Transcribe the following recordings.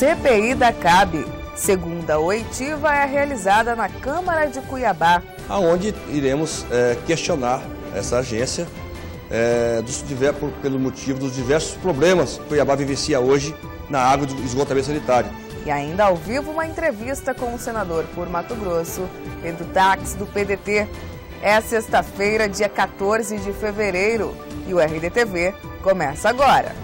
CPI da CAB. Segunda oitiva é realizada na Câmara de Cuiabá, aonde iremos questionar essa agência pelo motivo dos diversos problemas que Cuiabá vivencia hoje na água do esgotamento sanitário. E ainda ao vivo uma entrevista com o senador por Mato Grosso, Pedro Taques, do PDT. É sexta-feira, dia 14 de fevereiro, e o RDTV começa agora.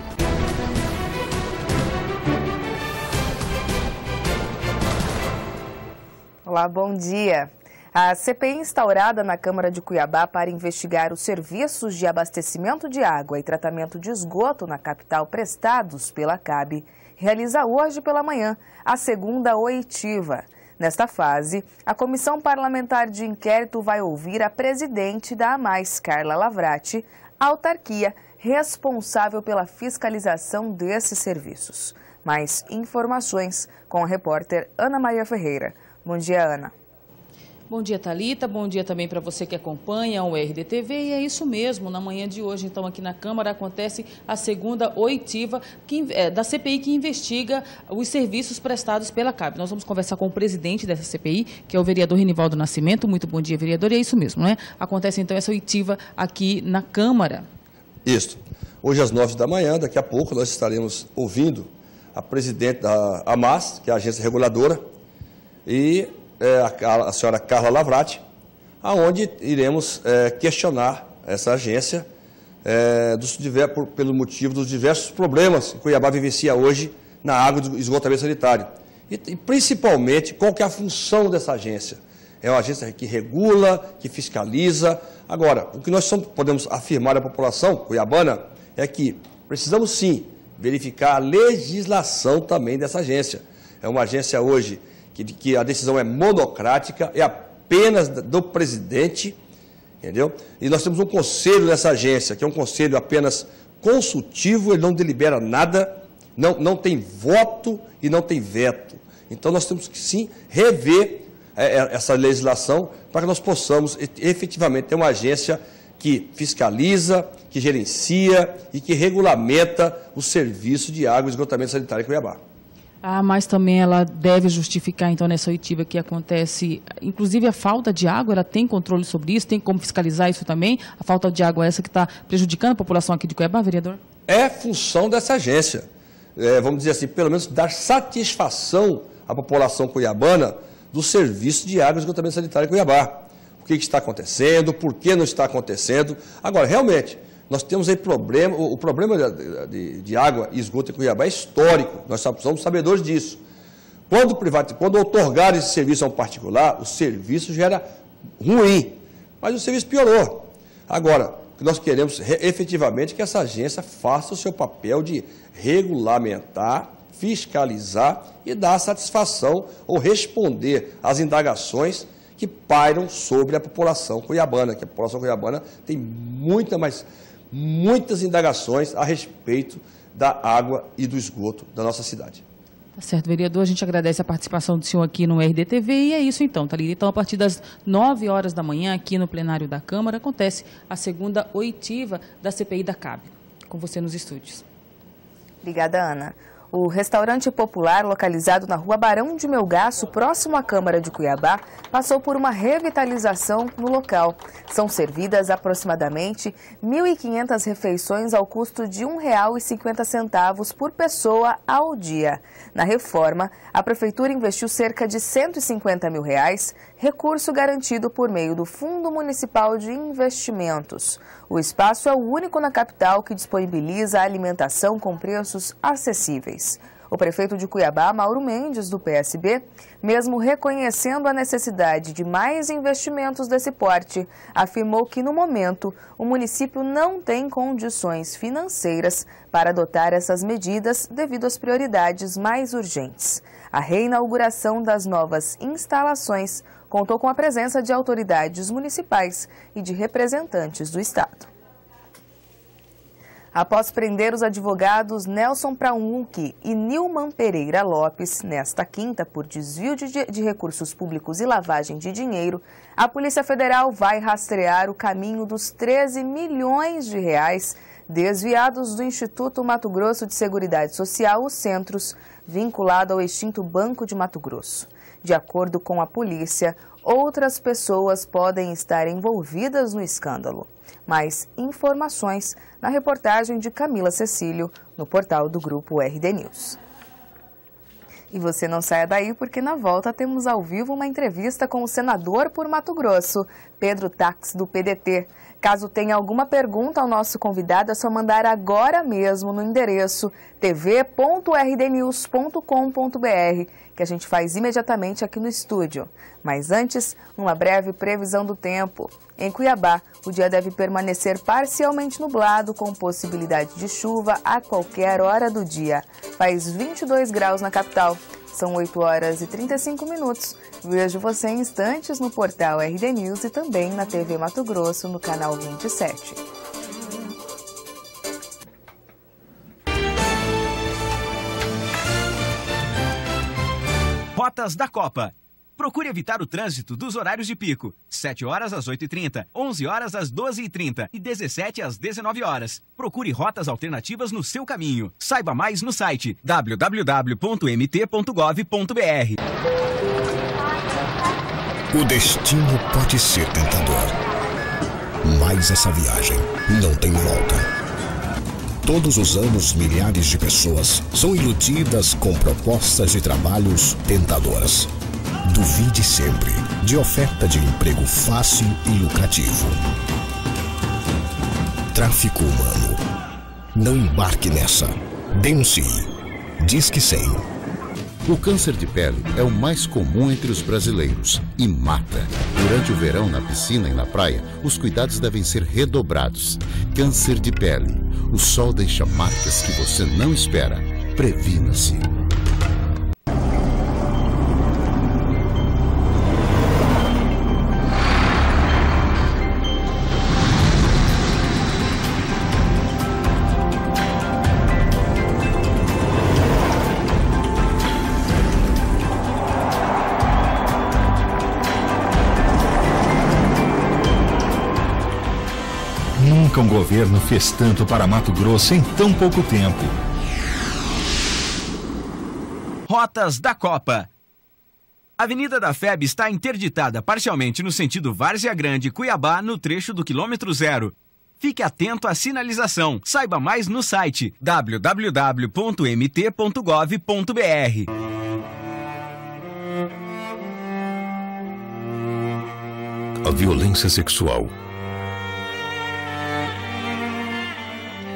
Olá, bom dia. A CPI instaurada na Câmara de Cuiabá para investigar os serviços de abastecimento de água e tratamento de esgoto na capital prestados pela CAB realiza hoje pela manhã a segunda oitiva. Nesta fase, a Comissão Parlamentar de Inquérito vai ouvir a presidente da AMAIS, Carla Lavrati, a autarquia responsável pela fiscalização desses serviços. Mais informações com a repórter Ana Maria Ferreira. Bom dia, Ana. Bom dia, Thalita. Bom dia também para você que acompanha o RDTV. E é isso mesmo, na manhã de hoje, então, aqui na Câmara, acontece a segunda oitiva da CPI que investiga os serviços prestados pela CAB. Nós vamos conversar com o presidente dessa CPI, que é o vereador Renivaldo Nascimento. Muito bom dia, vereador. E é isso mesmo, né? Acontece, então, essa oitiva aqui na Câmara. Isso. Hoje, às 9 da manhã, daqui a pouco, nós estaremos ouvindo a presidente da AMAS, que é a agência reguladora, e a senhora Carla Lavrati, aonde iremos questionar essa agência pelo motivo dos diversos problemas que Cuiabá vivencia hoje na água do esgotamento sanitário. E principalmente, qual que é a função dessa agência? É uma agência que regula, que fiscaliza. Agora, o que nós podemos afirmar à população cuiabana é que precisamos sim verificar a legislação também dessa agência. É uma agência hoje que a decisão é monocrática, é apenas do presidente, entendeu? E nós temos um conselho dessa agência, que é um conselho apenas consultivo, ele não delibera nada, não tem voto e não tem veto. Então nós temos que sim rever essa legislação para que nós possamos efetivamente ter uma agência que fiscaliza, que gerencia e que regulamenta o serviço de água e esgotamento sanitário em Cuiabá. Mas também ela deve justificar, então, nessa oitiva que acontece, inclusive a falta de água, ela tem controle sobre isso, tem como fiscalizar isso também? A falta de água é essa que está prejudicando a população aqui de Cuiabá, vereador? É função dessa agência, vamos dizer assim, pelo menos dar satisfação à população cuiabana do serviço de água e esgotamento sanitário em Cuiabá. O que está acontecendo, por que não está acontecendo. Agora, realmente, nós temos aí o problema de água e esgoto em Cuiabá é histórico, nós somos sabedores disso. Quando outorgar esse serviço a um particular, o serviço já era ruim, mas o serviço piorou. Agora, o que nós queremos efetivamente é que essa agência faça o seu papel de regulamentar, fiscalizar e dar satisfação ou responder às indagações que pairam sobre a população cuiabana, que a população cuiabana tem muitas indagações a respeito da água e do esgoto da nossa cidade. Tá certo, vereador. A gente agradece a participação do senhor aqui no RDTV e é isso então, Thalita. Então, a partir das 9 horas da manhã, aqui no plenário da Câmara, acontece a segunda oitiva da CPI da CAB. Com você nos estúdios. Obrigada, Ana. O restaurante popular, localizado na rua Barão de Melgaço, próximo à Câmara de Cuiabá, passou por uma revitalização no local. São servidas aproximadamente 1.500 refeições ao custo de R$ 1,50 por pessoa ao dia. Na reforma, a Prefeitura investiu cerca de R$ 150 mil, recurso garantido por meio do Fundo Municipal de Investimentos. O espaço é o único na capital que disponibiliza alimentação com preços acessíveis. O prefeito de Cuiabá, Mauro Mendes, do PSB, mesmo reconhecendo a necessidade de mais investimentos desse porte, afirmou que, no momento, o município não tem condições financeiras para adotar essas medidas devido às prioridades mais urgentes. A reinauguração das novas instalações contou com a presença de autoridades municipais e de representantes do Estado. Após prender os advogados Nelson Praunque e Nilman Pereira Lopes, nesta quinta, por desvio de recursos públicos e lavagem de dinheiro, a Polícia Federal vai rastrear o caminho dos 13 milhões de reais desviados do Instituto Mato Grosso de Seguridade Social, os Centros, vinculado ao extinto Banco de Mato Grosso. De acordo com a polícia, outras pessoas podem estar envolvidas no escândalo. Mais informações na reportagem de Camila Cecílio, no portal do Grupo RD News. E você não saia daí, porque na volta temos ao vivo uma entrevista com o senador por Mato Grosso, Pedro Tax, do PDT. Caso tenha alguma pergunta ao nosso convidado, é só mandar agora mesmo no endereço tv.rdnews.com.br, que a gente faz imediatamente aqui no estúdio. Mas antes, uma breve previsão do tempo. Em Cuiabá, o dia deve permanecer parcialmente nublado, com possibilidade de chuva a qualquer hora do dia. Faz 22 graus na capital. São 8 horas e 35 minutos. Vejo você em instantes no portal RD News e também na TV Mato Grosso, no canal 27. Rotas da Copa. Procure evitar o trânsito dos horários de pico. 7 horas às 8h30, 11 horas às 12h30 e 17 às 19 horas. Procure rotas alternativas no seu caminho. Saiba mais no site www.mt.gov.br. O destino pode ser tentador, mas essa viagem não tem volta. Todos os anos, milhares de pessoas são iludidas com propostas de trabalhos tentadoras. Duvide sempre de oferta de emprego fácil e lucrativo. Tráfico humano. Não embarque nessa. Denuncie. Disque 100. O câncer de pele é o mais comum entre os brasileiros e mata. Durante o verão, na piscina e na praia, os cuidados devem ser redobrados. Câncer de pele. O sol deixa marcas que você não espera. Previna-se. Nunca um governo fez tanto para Mato Grosso em tão pouco tempo. Rotas da Copa. A Avenida da FEB está interditada parcialmente no sentido Várzea Grande-Cuiabá, no trecho do quilômetro 0. Fique atento à sinalização. Saiba mais no site www.mt.gov.br. A violência sexual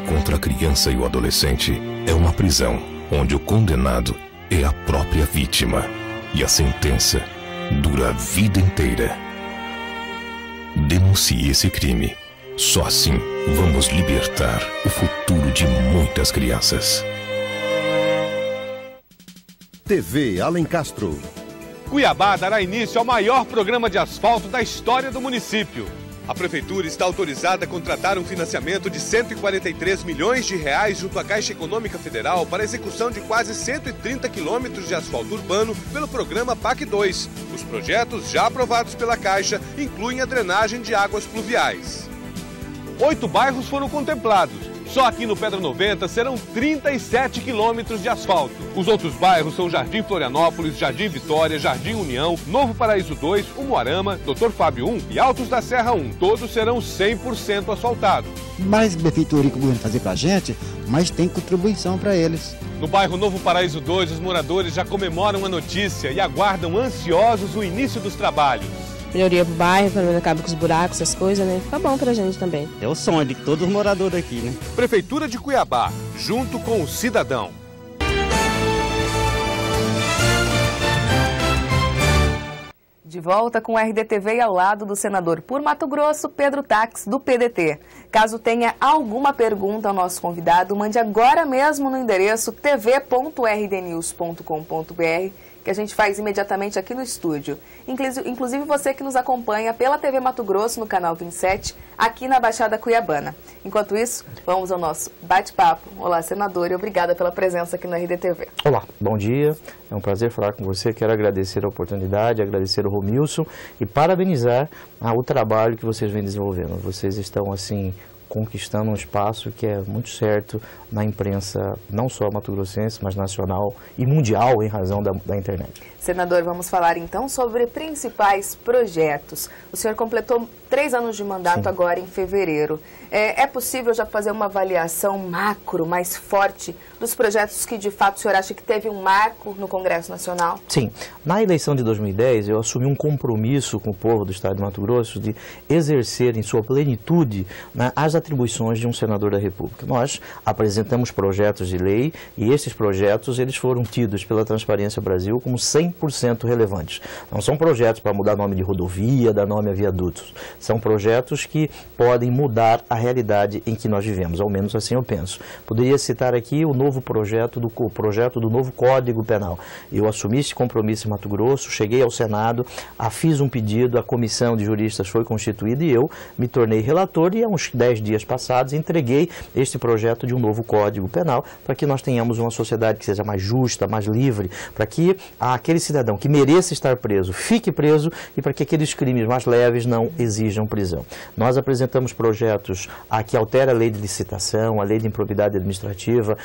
contra a criança e o adolescente é uma prisão, onde o condenado é a própria vítima e a sentença dura a vida inteira. Denuncie esse crime. Só assim vamos libertar o futuro de muitas crianças. TV Alencastro. Cuiabá dará início ao maior programa de asfalto da história do município. A Prefeitura está autorizada a contratar um financiamento de 143 milhões de reais junto à Caixa Econômica Federal para a execução de quase 130 quilômetros de asfalto urbano pelo programa PAC 2. Os projetos já aprovados pela Caixa incluem a drenagem de águas pluviais. 8 bairros foram contemplados. Só aqui no Pedra 90 serão 37 quilômetros de asfalto. Os outros bairros são Jardim Florianópolis, Jardim Vitória, Jardim União, Novo Paraíso 2, Umuarama, Dr. Fábio 1 e Altos da Serra 1. Todos serão 100% asfaltados. Mais prefeitura que o governo fazer pra gente, mais tem contribuição para eles. No bairro Novo Paraíso 2, os moradores já comemoram a notícia e aguardam ansiosos o início dos trabalhos. Melhoria pro bairro, pelo menos acaba com os buracos, essas coisas, né? Fica bom pra gente também. É o sonho de todos os moradores aqui, né? Prefeitura de Cuiabá, junto com o cidadão. De volta com o RDTV e ao lado do senador por Mato Grosso, Pedro Tax, do PDT. Caso tenha alguma pergunta ao nosso convidado, mande agora mesmo no endereço tv.rdnews.com.br, que a gente faz imediatamente aqui no estúdio. Inclusive você que nos acompanha pela TV Mato Grosso, no canal 27, aqui na Baixada Cuiabana. Enquanto isso, vamos ao nosso bate-papo. Olá, senador, e obrigada pela presença aqui no RDTV. Olá, bom dia. É um prazer falar com você. Quero agradecer a oportunidade, agradecer o Romilson e parabenizar o trabalho que vocês vêm desenvolvendo. Vocês estão, assim, conquistando um espaço que é muito certo na imprensa, não só mato-grossense, mas nacional e mundial em razão da internet. Senador, vamos falar então sobre principais projetos. O senhor completou 3 anos de mandato agora em fevereiro. É possível já fazer uma avaliação macro, mais forte, dos projetos que de fato o senhor acha que teve um marco no Congresso Nacional? Sim. Na eleição de 2010, eu assumi um compromisso com o povo do Estado de Mato Grosso de exercer em sua plenitude, né, as atribuições de um senador da República. Nós apresentamos projetos de lei e esses projetos eles foram tidos pela Transparência Brasil como 100% relevantes. Não são projetos para mudar nome de rodovia, dar nome a viadutos. São projetos que podem mudar a realidade em que nós vivemos, ao menos assim eu penso. Poderia citar aqui o novo projeto do novo Código Penal. Eu assumi esse compromisso em Mato Grosso, cheguei ao Senado, fiz um pedido, a comissão de juristas foi constituída e eu me tornei relator e há uns 10 dias passados entreguei este projeto de um novo Código Penal para que nós tenhamos uma sociedade que seja mais justa, mais livre, para que aquele cidadão que mereça estar preso fique preso e para que aqueles crimes mais leves não exijam prisão. Nós apresentamos projetos que alteram a lei de licitação, a lei de improbidade administrativa,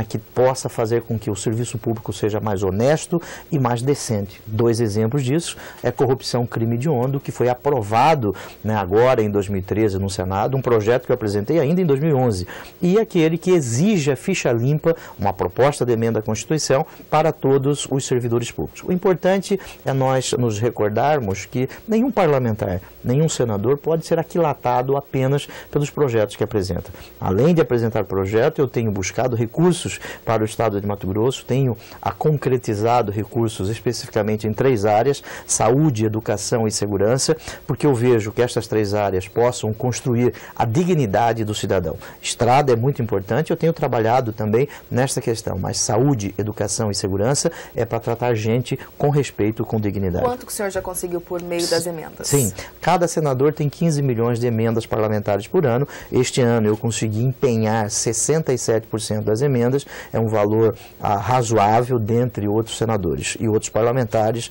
que possa fazer com que o serviço público seja mais honesto e mais decente. 2 exemplos disso é corrupção, crime hediondo, que foi aprovado, né, agora em 2013 no Senado, um projeto que eu apresentei ainda em 2011, e aquele que exige a ficha limpa, uma proposta de emenda à Constituição para todos os servidores públicos. O importante é nós nos recordarmos que nenhum parlamentar, nenhum senador pode ser aquilatado apenas pelos projetos que apresenta. Além de apresentar projeto, eu tenho buscado recursos para o Estado de Mato Grosso, tenho concretizado recursos especificamente em 3 áreas, saúde, educação e segurança, porque eu vejo que estas 3 áreas possam construir a dignidade do cidadão. Estrada é muito importante, eu tenho trabalhado também nesta questão, mas saúde, educação e segurança é para tratar gente com respeito, com dignidade. Quanto que o senhor já conseguiu por meio das emendas? Sim, cada senador tem 15 milhões de emendas parlamentares por ano. Este ano eu consegui empenhar 67% das emendas, é um valor razoável dentre outros senadores e outros parlamentares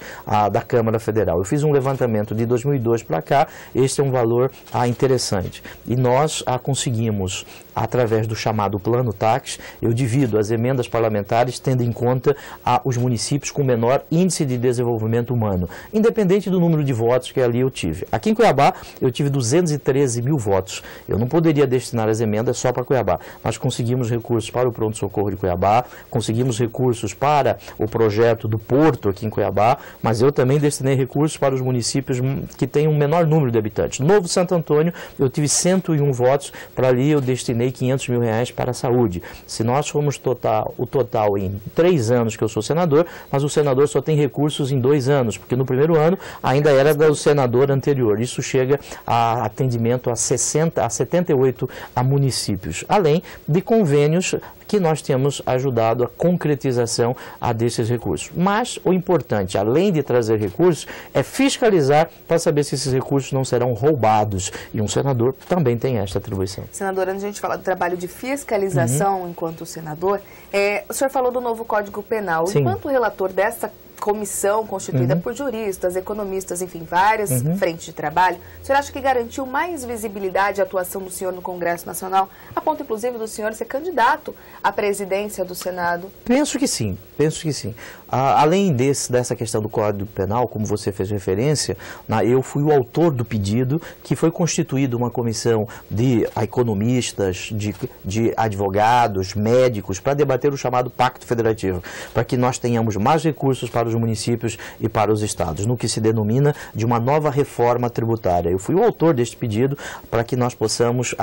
da Câmara Federal. Eu fiz um levantamento de 2002 para cá, este é um valor interessante. E nós conseguimos, através do chamado Plano Tax, eu divido as emendas parlamentares tendo em conta os municípios com menor índice de desenvolvimento humano, independente do número de votos que ali eu tive. Aqui em Cuiabá, eu tive 213 mil votos. Eu não poderia destinar as emendas só para Cuiabá. Nós conseguimos recursos para o pronto-socorro de Cuiabá, conseguimos recursos para o projeto do Porto aqui em Cuiabá, mas eu também destinei recursos para os municípios que têm um menor número de habitantes. Novo Santo Antônio, eu tive 101 votos, para ali eu destinei R$500 mil para a saúde. Se nós formos o total em 3 anos que eu sou senador, mas o senador só tem recursos em 2 anos, porque no primeiro ano ainda era do senador anterior. Isso chega a atendimento a 78 municípios, além de convênios que nós temos ajudado a concretização desses recursos. Mas o importante, além de trazer recursos, é fiscalizar para saber se esses recursos não serão roubados. E um senador também tem esta atribuição. Senador, antes de a gente falar do trabalho de fiscalização enquanto senador, o senhor falou do novo Código Penal. Sim. Enquanto relator dessa comissão constituída por juristas, economistas, enfim, várias frentes de trabalho, o senhor acha que garantiu mais visibilidade à atuação do senhor no Congresso Nacional, a ponto, inclusive, do senhor ser candidato à presidência do Senado? Penso que sim, penso que sim. Além dessa questão do Código Penal, como você fez referência, eu fui o autor do pedido que foi constituída uma comissão de economistas, de advogados, médicos, para debater o chamado Pacto Federativo, para que nós tenhamos mais recursos para os municípios e para os estados, no que se denomina de uma nova reforma tributária. Eu fui o autor deste pedido para que nós possamos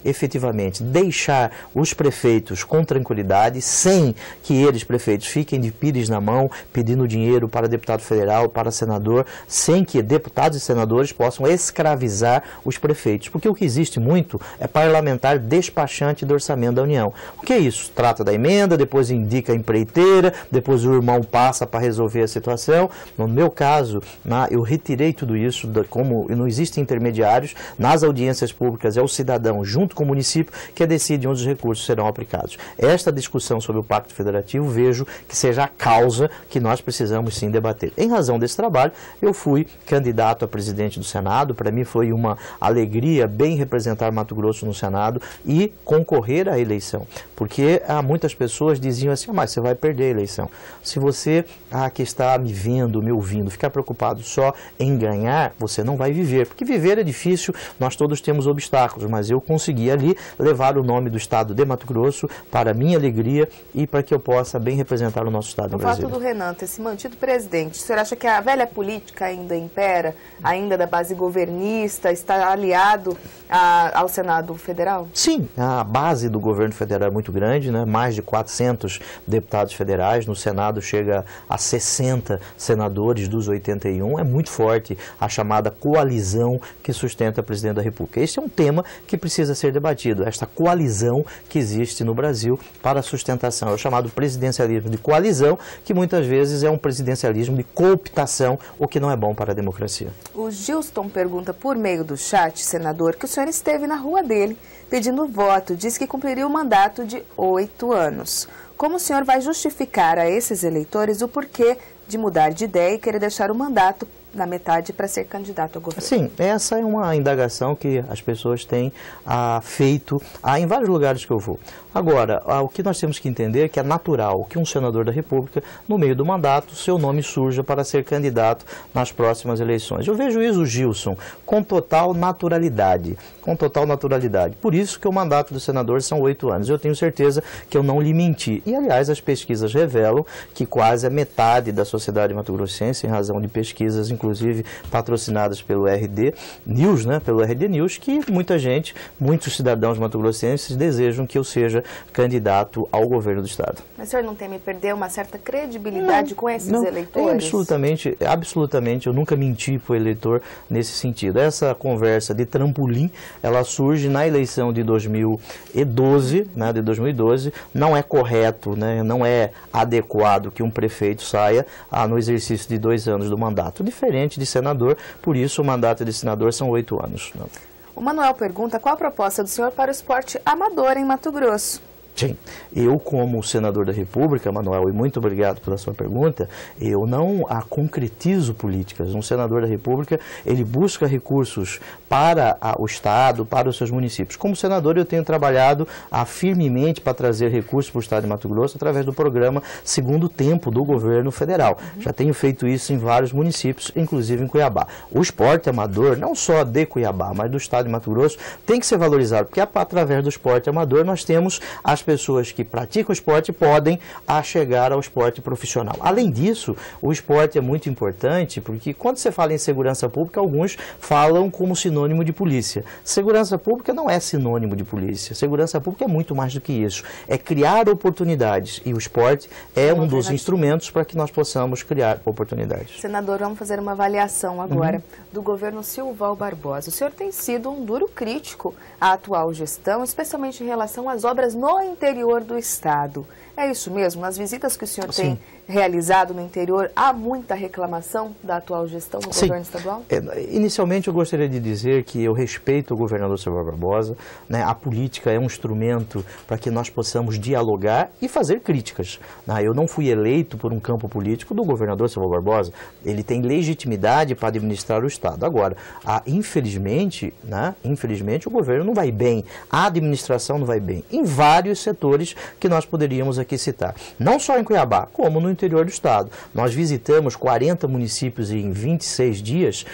efetivamente deixar os prefeitos com tranquilidade, sem que eles, prefeitos, fiquem de pires na mão, pedindo dinheiro para deputado federal, para senador, sem que deputados e senadores possam escravizar os prefeitos. Porque o que existe muito é parlamentar despachante do orçamento da União. O que é isso? Trata da emenda, depois indica a empreiteira, depois o irmão passa para resolver a situação. No meu caso, eu retirei tudo isso, como não existem intermediários, nas audiências públicas é o cidadão, junto com o município, que decide onde os recursos serão aplicados. Esta discussão sobre o Pacto Federativo, vejo que seja a causa que nós precisamos sim debater. Em razão desse trabalho, eu fui candidato a presidente do Senado. Para mim foi uma alegria bem representar Mato Grosso no Senado e concorrer à eleição, porque muitas pessoas diziam assim, mas você vai perder a eleição. Se você que está me vendo, me ouvindo, ficar preocupado só em ganhar, você não vai viver, porque viver é difícil, nós todos temos obstáculos, mas eu consegui ali levar o nome do estado de Mato Grosso para a minha alegria e para que eu possa bem representar o nosso estado no Brasil. No fato do Renan ter se mantido presidente, o senhor acha que a velha política ainda impera, ainda da base governista, está aliado ao Senado Federal? Sim, a base do governo federal é muito grande, né? Mais de 400 deputados federais, no Senado chega a 60 senadores dos 81, é muito forte a chamada coalizão que sustenta a presidente da República. Esse é um tema que precisa ser debatido, esta coalizão que existe no Brasil para a sustentação. É o chamado presidencialismo de coalizão, que muitas vezes é um presidencialismo de cooptação, o que não é bom para a democracia. O Gilston pergunta por meio do chat, senador, que o senhor esteve na rua dele pedindo voto, diz que cumpriria o mandato de 8 anos. Como o senhor vai justificar a esses eleitores o porquê de mudar de ideia e querer deixar o mandato na metade para ser candidato ao governo? Sim, essa é uma indagação que as pessoas têm feito em vários lugares que eu vou. Agora, o que nós temos que entender é que é natural que um senador da República, no meio do mandato, seu nome surja para ser candidato nas próximas eleições. Eu vejo isso, Gilson, com total naturalidade. Com total naturalidade. Por isso que o mandato do senador são 8 anos. Eu tenho certeza que eu não lhe menti. E, aliás, as pesquisas revelam que quase a metade da sociedade mato-grossense, em razão de pesquisas, inclusive patrocinadas pelo RD News, né, pelo RD News, que muita gente, muitos cidadãos mato-grossenses desejam que eu seja candidato ao governo do Estado. Mas o senhor não teme perder uma certa credibilidade com esses eleitores? Absolutamente, eu nunca menti para o eleitor nesse sentido. Essa conversa de trampolim, ela surge na eleição de 2012, né, não é correto, né, não é adequado que um prefeito saia no exercício de 2 anos do mandato, diferente de senador, por isso o mandato de senador são 8 anos. O Manuel pergunta qual a proposta do senhor para o esporte amador em Mato Grosso. Sim, eu como senador da República, Manuel, e muito obrigado pela sua pergunta, eu não concretizo políticas. Um senador da República, ele busca recursos para o Estado, para os seus municípios. Como senador, eu tenho trabalhado firmemente para trazer recursos para o Estado de Mato Grosso através do programa Segundo Tempo do governo federal. Já tenho feito isso em vários municípios, inclusive em Cuiabá. O esporte amador, não só de Cuiabá, mas do Estado de Mato Grosso, tem que ser valorizado, porque através do esporte amador nós temos as pessoas que praticam esporte podem chegar ao esporte profissional. Além disso, o esporte é muito importante porque quando você fala em segurança pública, alguns falam como sinônimo de polícia. Segurança pública não é sinônimo de polícia. Segurança pública é muito mais do que isso. É criar oportunidades e o esporte é um dos instrumentos para que nós possamos criar oportunidades. Senador, vamos fazer uma avaliação agora do governo Silval Barbosa. O senhor tem sido um duro crítico à atual gestão, especialmente em relação às obras no interior do estado. É isso mesmo? Nas visitas que o senhor tem realizado no interior, há muita reclamação da atual gestão do governo estadual? Inicialmente eu gostaria de dizer que eu respeito o governador Silval Barbosa, né? A política é um instrumento para que nós possamos dialogar e fazer críticas. Eu não fui eleito por um campo político do governador Silval Barbosa, ele tem legitimidade para administrar o estado. Agora, infelizmente o governo não vai bem, a administração não vai bem, em vários setores que nós poderíamos aqui citar. Não só em Cuiabá, como no interior do estado. Nós visitamos 40 municípios em 26 dias,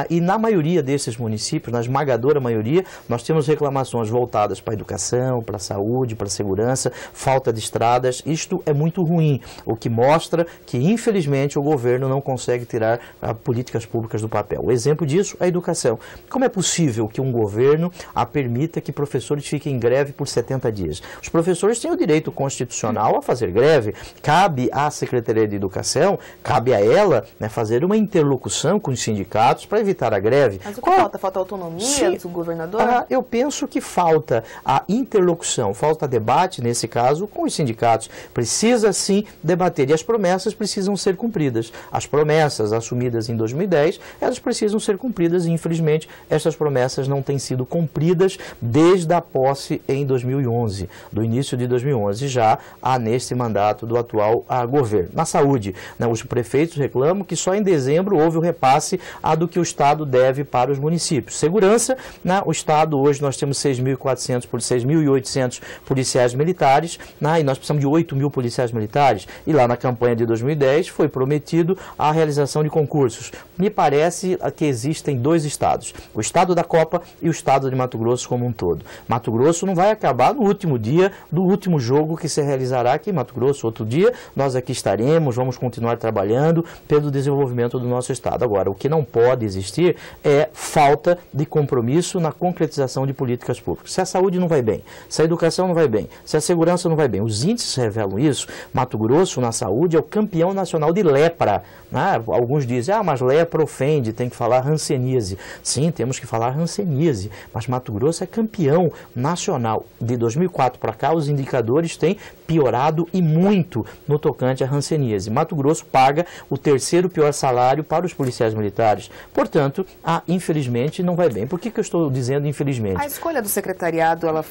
e na maioria desses municípios, na esmagadora maioria, nós temos reclamações voltadas para a educação, para a saúde, para a segurança, falta de estradas. Isto é muito ruim, o que mostra que, infelizmente, o governo não consegue tirar políticas públicas do papel. O exemplo disso é a educação. Como é possível que um governo permita que professores fiquem em greve por 70 dias? Os professores têm o direito constitucional a fazer greve. Cabe à Secretaria de Educação, cabe a ela fazer uma interlocução com os sindicatos sindicatos para evitar a greve. Mas o que falta? Falta autonomia do governador? Eu penso que falta a interlocução, falta debate, nesse caso, com os sindicatos. Precisa sim debater e as promessas precisam ser cumpridas. As promessas assumidas em 2010, elas precisam ser cumpridas e infelizmente essas promessas não têm sido cumpridas desde a posse em 2011, do início de 2011, já neste mandato do atual governo. Na saúde, né, os prefeitos reclamam que só em dezembro houve o repasse do que o Estado deve para os municípios. Segurança, né, o Estado hoje nós temos 6.400 por 6.800 policiais militares, né, e nós precisamos de 8.000 policiais militares. E lá na campanha de 2010 foi prometido a realização de concursos. Me parece que existem dois estados, o estado da Copa e o estado de Mato Grosso como um todo. Mato Grosso não vai acabar no último dia do último jogo que se realizará aqui em Mato Grosso. Outro dia nós aqui estaremos, vamos continuar trabalhando pelo desenvolvimento do nosso estado. Agora, o que não pode existir é falta de compromisso na concretização de políticas públicas. Se a saúde não vai bem, se a educação não vai bem, se a segurança não vai bem, os índices revelam isso. Mato Grosso, na saúde, é o campeão nacional de lepra. Alguns dizem, mas lepra ofende, tem que falar hanseníase. Sim, temos que falar hanseníase, mas Mato Grosso é campeão nacional. De 2004 para cá, os indicadores têm piorado e muito no tocante à hanseníase. Mato Grosso paga o terceiro pior salário para os policiais militares. Portanto, infelizmente, não vai bem. Por que eu estou dizendo infelizmente? A escolha do secretariado ela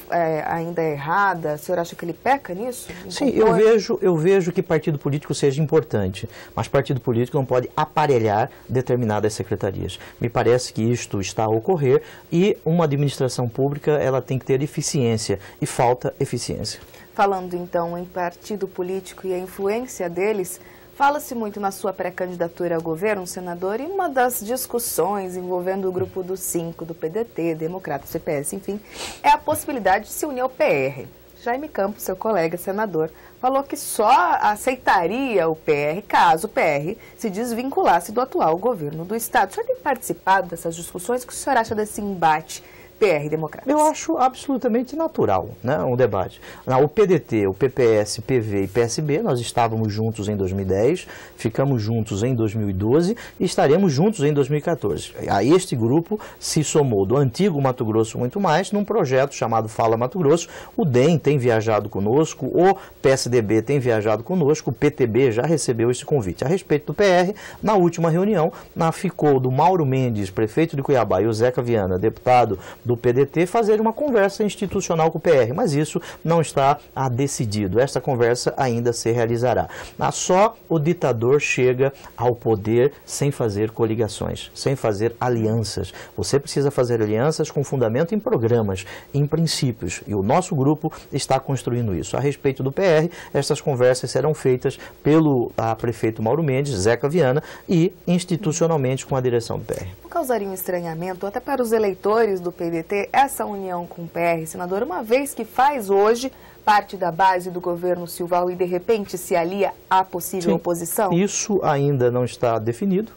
ainda é errada? O senhor acha que ele peca nisso? Sim, eu vejo que partido político seja importante, mas partido político não pode aparelhar determinadas secretarias. Me parece que isto está a ocorrer e uma administração pública ela tem que ter eficiência e falta eficiência. Falando então em partido político e a influência deles, fala-se muito na sua pré-candidatura ao governo, senador, e uma das discussões envolvendo o grupo dos 5, do PDT, Democratas, CPS, enfim, é a possibilidade de se unir ao PR. Jaime Campos, seu colega senador, falou que só aceitaria o PR caso o PR se desvinculasse do atual governo do Estado. O senhor tem participado dessas discussões? O que o senhor acha desse embate PR Democratas? Eu acho absolutamente natural, né, um debate. O PDT, o PPS, PV e PSB, nós estávamos juntos em 2010, ficamos juntos em 2012 e estaremos juntos em 2014. A este grupo se somou do antigo Mato Grosso Muito Mais, num projeto chamado Fala Mato Grosso. O DEM tem viajado conosco, o PSDB tem viajado conosco, o PTB já recebeu esse convite. A respeito do PR, na última reunião, ficou do Mauro Mendes, prefeito de Cuiabá, e o Zeca Viana, deputado do PDT, fazer uma conversa institucional com o PR, mas isso não está decidido. Esta conversa ainda se realizará. Só o ditador chega ao poder sem fazer coligações, sem fazer alianças. Você precisa fazer alianças com fundamento em programas, em princípios, e o nosso grupo está construindo isso. A respeito do PR, estas conversas serão feitas pelo prefeito Mauro Mendes, Zeca Viana, e institucionalmente com a direção do PR. Não causaria um estranhamento até para os eleitores do PDT essa união com o PR, senador, uma vez que faz hoje parte da base do governo Silval e de repente se alia à possível oposição? Isso ainda não está definido.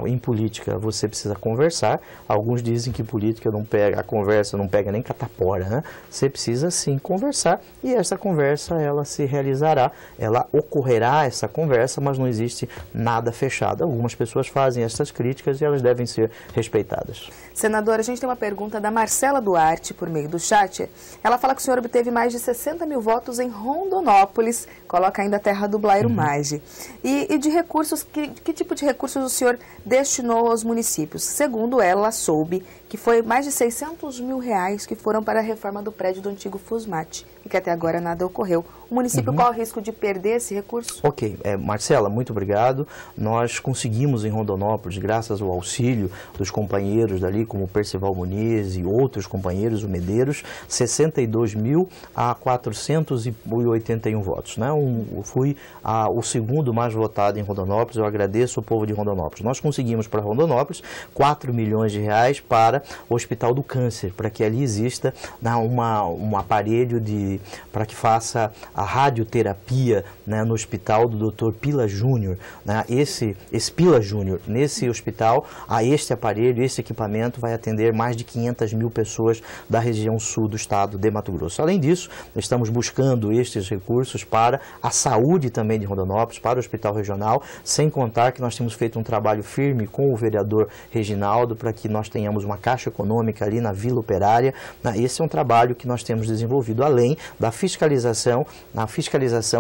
Em política você precisa conversar. Alguns dizem que política não pega, a conversa não pega nem catapora, né? Você precisa sim conversar e essa conversa ela se realizará, ela ocorrerá essa conversa, mas não existe nada fechado. Algumas pessoas fazem essas críticas e elas devem ser respeitadas. Senador, a gente tem uma pergunta da Marcela Duarte por meio do chat. Ela fala que o senhor obteve mais de 60 mil votos em Rondonópolis, coloca ainda a terra do Blairo Maggi. E de recursos, que tipo de recursos o senhor destinou aos municípios? Segundo ela, soube que foi mais de 600 mil reais que foram para a reforma do prédio do antigo Fusmat e que até agora nada ocorreu. O município corre o risco de perder esse recurso? Ok. Marcela, muito obrigado. Nós conseguimos em Rondonópolis, graças ao auxílio dos companheiros dali, como Percival Muniz e outros companheiros, o Medeiros, 62.481 votos. Né? Fui o segundo mais votado em Rondonópolis. Eu agradeço ao povo de Rondonópolis. Nós conseguimos para Rondonópolis 4 milhões de reais para para o Hospital do Câncer, para que ali exista um aparelho para que faça a radioterapia, né, no hospital do Dr. Pila Júnior. Né, esse Pila Júnior, nesse hospital, este aparelho, esse equipamento vai atender mais de 500 mil pessoas da região sul do estado de Mato Grosso. Além disso, estamos buscando estes recursos para a saúde também de Rondonópolis, para o hospital regional, sem contar que nós temos feito um trabalho firme com o vereador Reginaldo para que nós tenhamos uma caixa econômica ali na Vila Operária. Esse é um trabalho que nós temos desenvolvido, além da fiscalização,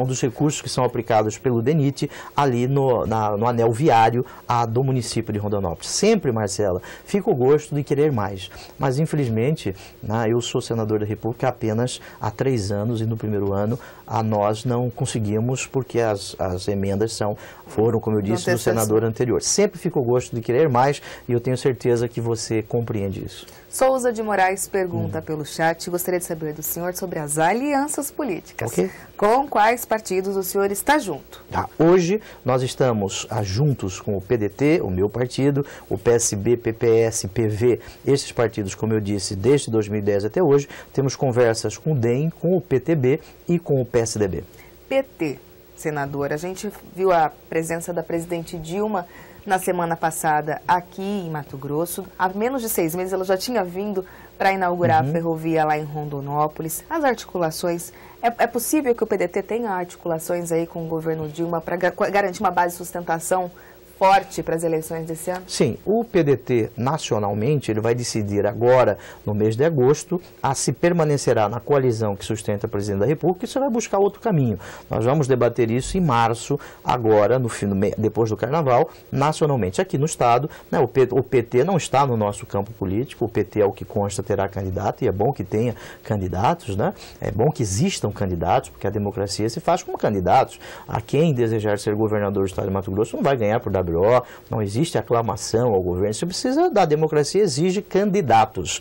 dos recursos que são aplicados pelo DENIT ali no anel viário do município de Rondonópolis. Sempre, Marcela, fica o gosto de querer mais, mas infelizmente eu sou senador da República apenas há 3 anos e no primeiro ano nós não conseguimos porque as emendas foram, como eu disse, do senador anterior. Sempre fica o gosto de querer mais e eu tenho certeza que você compreende isso. Souza de Moraes pergunta pelo chat, gostaria de saber do senhor sobre as alianças políticas. Okay. Com quais partidos o senhor está junto? Hoje nós estamos juntos com o PDT, o meu partido, o PSB, PPS, PV, esses partidos, como eu disse, desde 2010 até hoje, temos conversas com o DEM, com o PTB e com o PSDB. PT, senador, a gente viu a presença da presidente Dilma na semana passada aqui em Mato Grosso. Há menos de 6 meses ela já tinha vindo para inaugurar a ferrovia lá em Rondonópolis. As articulações, é possível que o PDT tenha articulações aí com o governo Dilma para garantir uma base de sustentação forte para as eleições desse ano? Sim, o PDT nacionalmente ele vai decidir agora, no mês de agosto, se permanecerá na coalizão que sustenta o presidente da República e se vai buscar outro caminho. Nós vamos debater isso em março, agora, depois do Carnaval, nacionalmente. Aqui no Estado, né, o PT não está no nosso campo político, o PT, ao que consta, terá candidato e é bom que tenha candidatos, né? É bom que existam candidatos, porque a democracia se faz com candidatos. A quem desejar ser governador do Estado de Mato Grosso não vai ganhar por WO, não existe aclamação ao governo, você precisa da democracia, exige candidatos,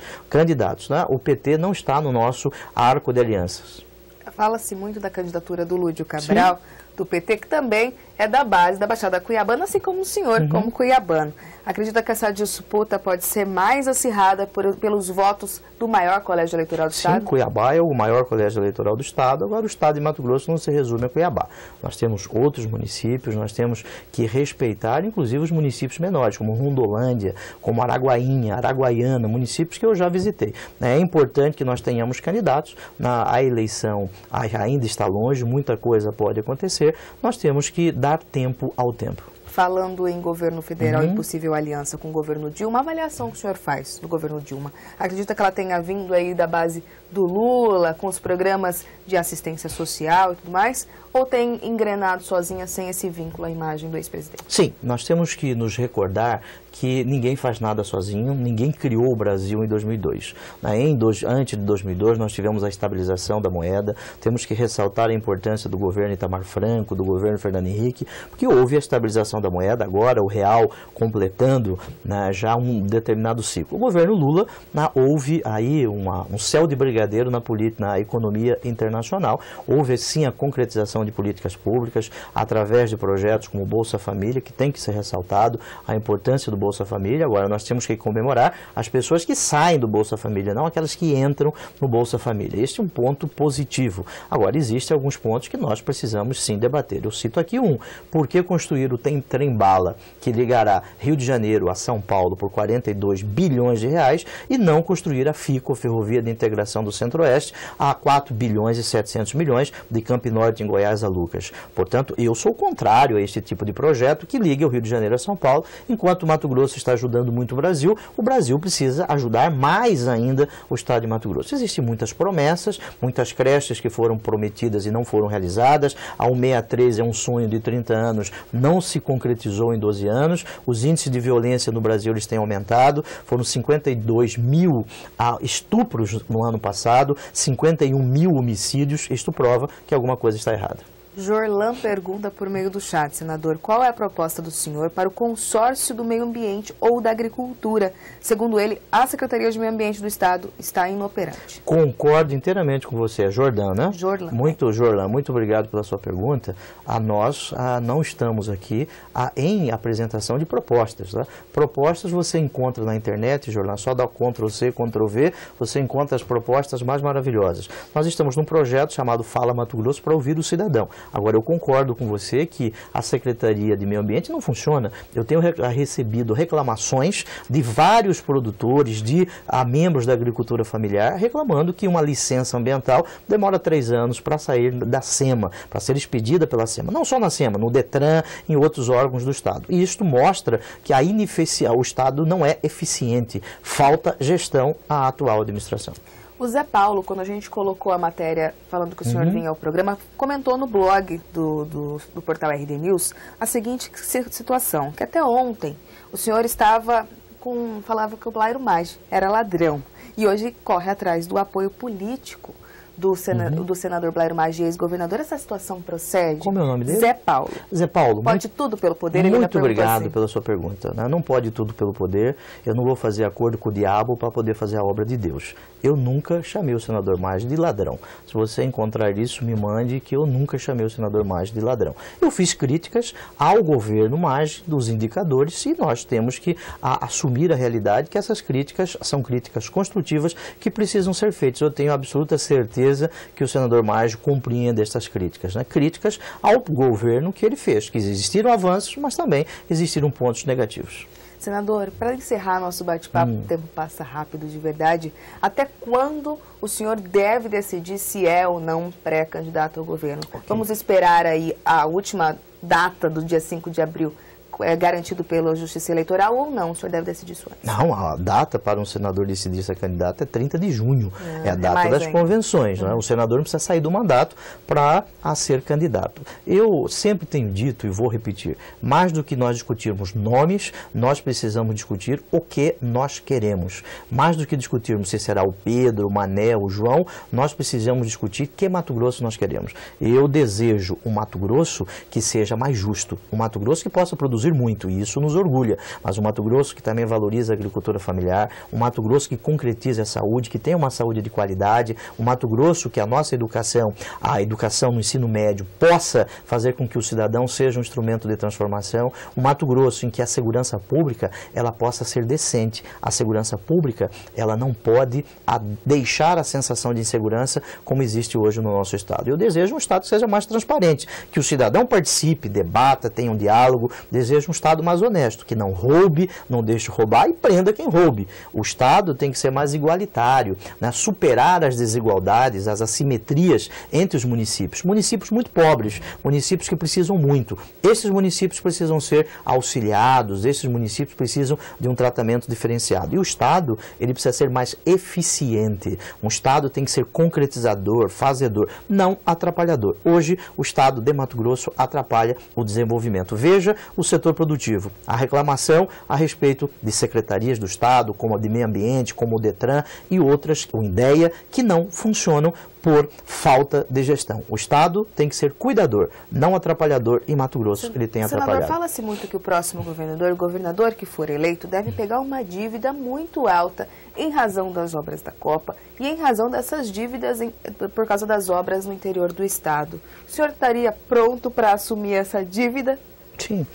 né? O PT não está no nosso arco de alianças. Fala-se muito da candidatura do Lúdio Cabral, sim, do PT, que também é da base da Baixada Cuiabana, assim como o senhor, como cuiabano. Acredita que essa disputa pode ser mais acirrada pelos votos do maior colégio eleitoral do Estado? Sim, Cuiabá é o maior colégio eleitoral do Estado, agora o Estado de Mato Grosso não se resume a Cuiabá. Nós temos outros municípios, nós temos que respeitar, inclusive os municípios menores, como Rondolândia, como Araguainha, Araguaiana, municípios que eu já visitei. É importante que nós tenhamos candidatos, a eleição ainda está longe, muita coisa pode acontecer, nós temos que dar tempo ao tempo. Falando em governo federal e possível aliança com o governo Dilma, a avaliação que o senhor faz do governo Dilma, acredita que ela tenha vindo aí da base do Lula, com os programas de assistência social e tudo mais, ou tem engrenado sozinha sem esse vínculo à imagem do ex-presidente? Sim, nós temos que nos recordar que ninguém faz nada sozinho, ninguém criou o Brasil em 2002. Antes de 2002 nós tivemos a estabilização da moeda, temos que ressaltar a importância do governo Itamar Franco, do governo Fernando Henrique, porque houve a estabilização da moeda, agora o real completando já um determinado ciclo. O governo Lula, houve aí um céu de brigadeiro na economia internacional, houve sim a concretização de políticas públicas através de projetos como o Bolsa Família, que tem que ser ressaltado a importância do Bolsa Família. Agora nós temos que comemorar as pessoas que saem do Bolsa Família, não aquelas que entram no Bolsa Família. Este é um ponto positivo. Agora existem alguns pontos que nós precisamos sim debater. Eu cito aqui por que construir o trem-bala que ligará Rio de Janeiro a São Paulo por 42 bilhões de reais e não construir a FICO, Ferrovia de Integração do Centro-Oeste, a 4 bilhões e 700 milhões de Campo Norte em Goiás a Lucas. Portanto, eu sou contrário a este tipo de projeto que ligue o Rio de Janeiro a São Paulo, enquanto o Mato Grosso está ajudando muito o Brasil precisa ajudar mais ainda o Estado de Mato Grosso. Existem muitas promessas, muitas creches que foram prometidas e não foram realizadas, a 163 é um sonho de 30 anos, não se concretizou em 12 anos, os índices de violência no Brasil eles têm aumentado, foram 52 mil estupros no ano passado, 51 mil homicídios, isto prova que alguma coisa está errada. Jorlan pergunta por meio do chat, senador, qual é a proposta do senhor para o consórcio do meio ambiente ou da agricultura? Segundo ele, a Secretaria de Meio Ambiente do Estado está inoperante. Concordo inteiramente com você, Jordan, né? Jorlan. Jorlan, muito obrigado pela sua pergunta. Nós não estamos aqui em apresentação de propostas. Tá? Propostas você encontra na internet, Jorlan, só dá Ctrl+C, Ctrl+V, você encontra as propostas mais maravilhosas. Nós estamos num projeto chamado Fala Mato Grosso para ouvir o cidadão. Agora, eu concordo com você que a Secretaria de Meio Ambiente não funciona. Eu tenho recebido reclamações de vários produtores, de membros da agricultura familiar, reclamando que uma licença ambiental demora 3 anos para sair da SEMA, para ser expedida pela SEMA. Não só na SEMA, no DETRAN, em outros órgãos do Estado. E isto mostra que o Estado não é eficiente. Falta gestão à atual administração. O Zé Paulo, quando a gente colocou a matéria falando que o senhor vinha ao programa, comentou no blog do portal RD News a seguinte situação, que até ontem o senhor falava que o Blairo Maggi era ladrão e hoje corre atrás do apoio político do senador Blairo Maggi, ex-governador. Essa situação procede? Como é o nome dele? Zé Paulo. Zé Paulo. Pode tudo pelo poder? Muito obrigado pela sua pergunta. Né? Não pode tudo pelo poder. Eu não vou fazer acordo com o diabo para poder fazer a obra de Deus. Eu nunca chamei o senador Maggi de ladrão. Se você encontrar isso, me mande que eu nunca chamei o senador Maggi de ladrão. Eu fiz críticas ao governo Maggi, dos indicadores, e nós temos que assumir a realidade que essas críticas são críticas construtivas que precisam ser feitas. Eu tenho absoluta certeza que o senador Maggi compreende essas críticas. Né? Críticas ao governo que ele fez, que existiram avanços, mas também existiram pontos negativos. Senador, para encerrar nosso bate-papo, o tempo passa rápido de verdade, até quando o senhor deve decidir se é ou não pré-candidato ao governo? Okay. Vamos esperar aí a última data do dia 5 de abril, garantido pela Justiça Eleitoral ou não? O senhor deve decidir isso antes? Não, a data para um senador decidir ser candidato é 30 de junho. É a data das convenções. Né? O senador não precisa sair do mandato para ser candidato. Eu sempre tenho dito e vou repetir, mais do que nós discutirmos nomes, nós precisamos discutir o que nós queremos. Mais do que discutirmos se será o Pedro, o Mané, o João, nós precisamos discutir que Mato Grosso nós queremos. Eu desejo um Mato Grosso que seja mais justo, um Mato Grosso que possa produzir muito, e isso nos orgulha, mas um Mato Grosso que também valoriza a agricultura familiar, um Mato Grosso que concretize a saúde, que tenha uma saúde de qualidade, um Mato Grosso que a nossa educação, a educação no ensino médio, possa fazer com que o cidadão seja um instrumento de transformação, um Mato Grosso em que a segurança pública ela possa ser decente. A segurança pública ela não pode deixar a sensação de insegurança como existe hoje no nosso Estado. Eu desejo um Estado que seja mais transparente, que o cidadão participe, debata, tenha um diálogo. Desejo um Estado mais honesto, que não roube, não deixe roubar e prenda quem roube. O Estado tem que ser mais igualitário, né? Superar as desigualdades, as assimetrias entre os municípios. Municípios muito pobres, municípios que precisam muito. Esses municípios precisam ser auxiliados, esses municípios precisam de um tratamento diferenciado. E o Estado, ele precisa ser mais eficiente. Um Estado tem que ser concretizador, fazedor, não atrapalhador. Hoje, o Estado de Mato Grosso atrapalha o desenvolvimento. Veja o setor produtivo. A reclamação a respeito de secretarias do Estado, como a de Meio Ambiente, como o DETRAN e outras, o INDEA, que não funcionam por falta de gestão. O Estado tem que ser cuidador, não atrapalhador, e Mato Grosso ele tem atrapalhado. Senador, fala-se muito que o próximo governador, o governador que for eleito, deve pegar uma dívida muito alta em razão das obras da Copa e em razão dessas dívidas por causa das obras no interior do Estado. O senhor estaria pronto para assumir essa dívida? Sim.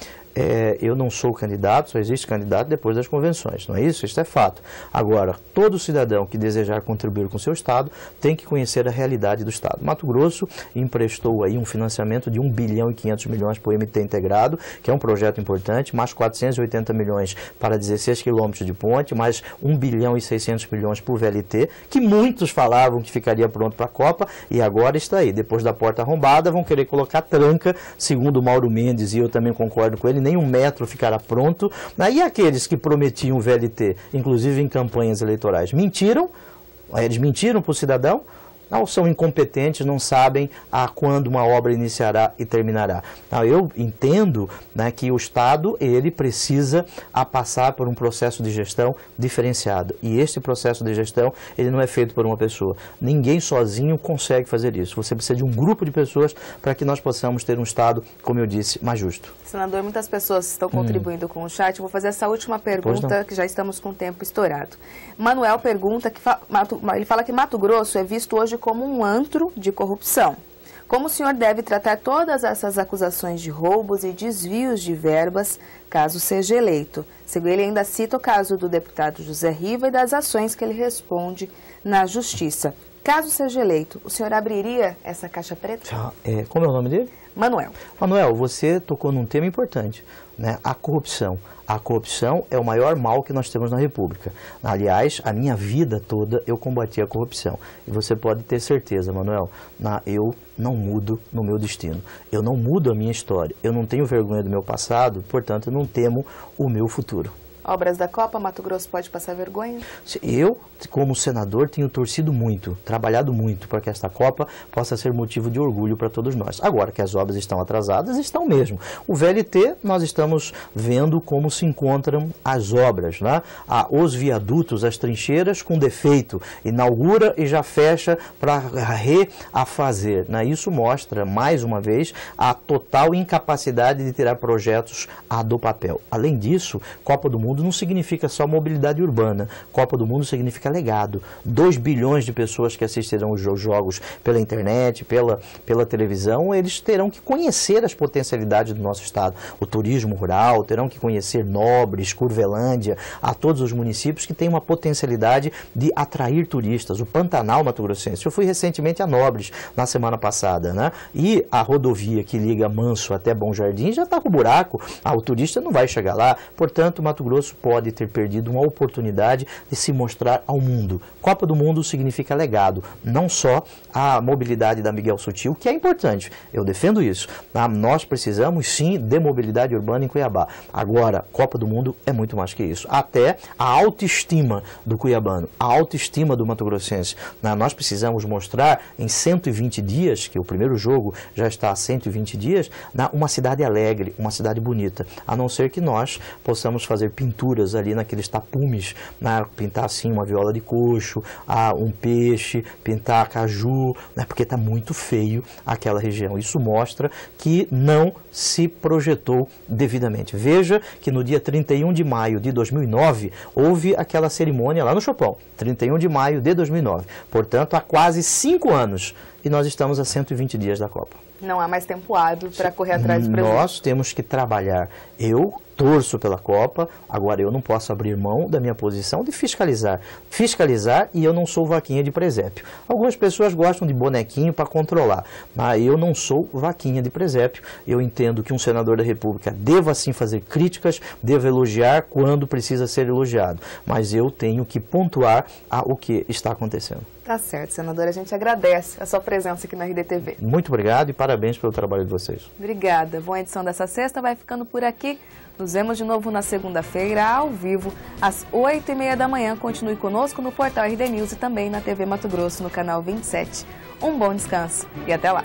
Eu não sou candidato, só existe candidato depois das convenções, não é isso? Isso é fato. Agora, todo cidadão que desejar contribuir com o seu Estado tem que conhecer a realidade do Estado. Mato Grosso emprestou aí um financiamento de 1 bilhão e 500 milhões para o MT integrado, que é um projeto importante, mais 480 milhões para 16 quilômetros de ponte, mais 1 bilhão e 600 milhões para o VLT, que muitos falavam que ficaria pronto para a Copa, e agora está aí. Depois da porta arrombada, vão querer colocar tranca, segundo o Mauro Mendes, e eu também concordo com ele, nem 1 metro ficará pronto. E aqueles que prometiam o VLT, inclusive em campanhas eleitorais, mentiram, eles mentiram para o cidadão, ou são incompetentes, não sabem a quando uma obra iniciará e terminará. Então, eu entendo, né, que o Estado ele precisa passar por um processo de gestão diferenciado. E este processo de gestão ele não é feito por uma pessoa. Ninguém sozinho consegue fazer isso. Você precisa de um grupo de pessoas para que nós possamos ter um Estado, como eu disse, mais justo. Senador, muitas pessoas estão contribuindo com o chat. Vou fazer essa última pergunta, que já estamos com o tempo estourado. Manuel pergunta, ele fala que Mato Grosso é visto hoje como um antro de corrupção. Como o senhor deve tratar todas essas acusações de roubos e desvios de verbas, caso seja eleito? Segundo ele, ainda cita o caso do deputado José Riva e das ações que ele responde na Justiça. Caso seja eleito, o senhor abriria essa caixa preta? Como é o nome dele? Manuel. Manuel, você tocou num tema importante, né? A corrupção. A corrupção é o maior mal que nós temos na República. Aliás, a minha vida toda eu combati a corrupção. E você pode ter certeza, Manuel, eu não mudo no meu destino. Eu não mudo a minha história. Eu não tenho vergonha do meu passado, portanto, eu não temo o meu futuro. Obras da Copa, Mato Grosso pode passar vergonha? Eu, como senador, tenho torcido muito, trabalhado muito para que esta Copa possa ser motivo de orgulho para todos nós. Agora que as obras estão atrasadas, estão mesmo. O VLT, nós estamos vendo como se encontram as obras, né? Os viadutos, as trincheiras com defeito, inaugura e já fecha para refazer, né? Isso mostra, mais uma vez, a total incapacidade de tirar projetos do papel. Além disso, Copa do Mundo não significa só mobilidade urbana. Copa do Mundo significa legado. 2 bilhões de pessoas que assistirão os jogos pela internet, pela televisão, eles terão que conhecer as potencialidades do nosso estado. O turismo rural, terão que conhecer Nobres, Curvelândia, a todos os municípios que têm uma potencialidade de atrair turistas. O Pantanal mato-grossense. Eu fui recentemente a Nobres, na semana passada, né? E a rodovia que liga Manso até Bom Jardim já está com buraco. O turista não vai chegar lá. Portanto, Mato Grosso pode ter perdido uma oportunidade de se mostrar ao mundo. Copa do Mundo significa legado, não só a mobilidade da Miguel Sutil, que é importante, eu defendo isso. Nós precisamos sim de mobilidade urbana em Cuiabá. Agora, Copa do Mundo é muito mais que isso. Até a autoestima do cuiabano, a autoestima do mato-grossense. Nós precisamos mostrar em 120 dias, que o primeiro jogo já está há 120 dias, uma cidade alegre, uma cidade bonita. A não ser que nós possamos fazer pinturas ali naqueles tapumes, pintar assim uma viola de coxo, um peixe, pintar caju, porque está muito feio aquela região. Isso mostra que não se projetou devidamente. Veja que no dia 31 de maio de 2009, houve aquela cerimônia lá no Chopão, 31 de maio de 2009. Portanto, há quase 5 anos e nós estamos a 120 dias da Copa. Não há mais tempo hábil para correr atrás do presidente. Nós temos que trabalhar. Eu torço pela Copa, agora eu não posso abrir mão da minha posição de fiscalizar. Fiscalizar, e eu não sou vaquinha de presépio. Algumas pessoas gostam de bonequinho para controlar, mas eu não sou vaquinha de presépio. Eu entendo que um senador da República deva sim fazer críticas, deva elogiar quando precisa ser elogiado, mas eu tenho que pontuar o que está acontecendo. Tá certo, senadora. A gente agradece a sua presença aqui na RDTV. Muito obrigado e parabéns pelo trabalho de vocês. Obrigada. Bom, a edição dessa sexta vai ficando por aqui. Nos vemos de novo na segunda-feira, ao vivo, às 8h30 da manhã. Continue conosco no portal RD News e também na TV Mato Grosso, no canal 27. Um bom descanso e até lá.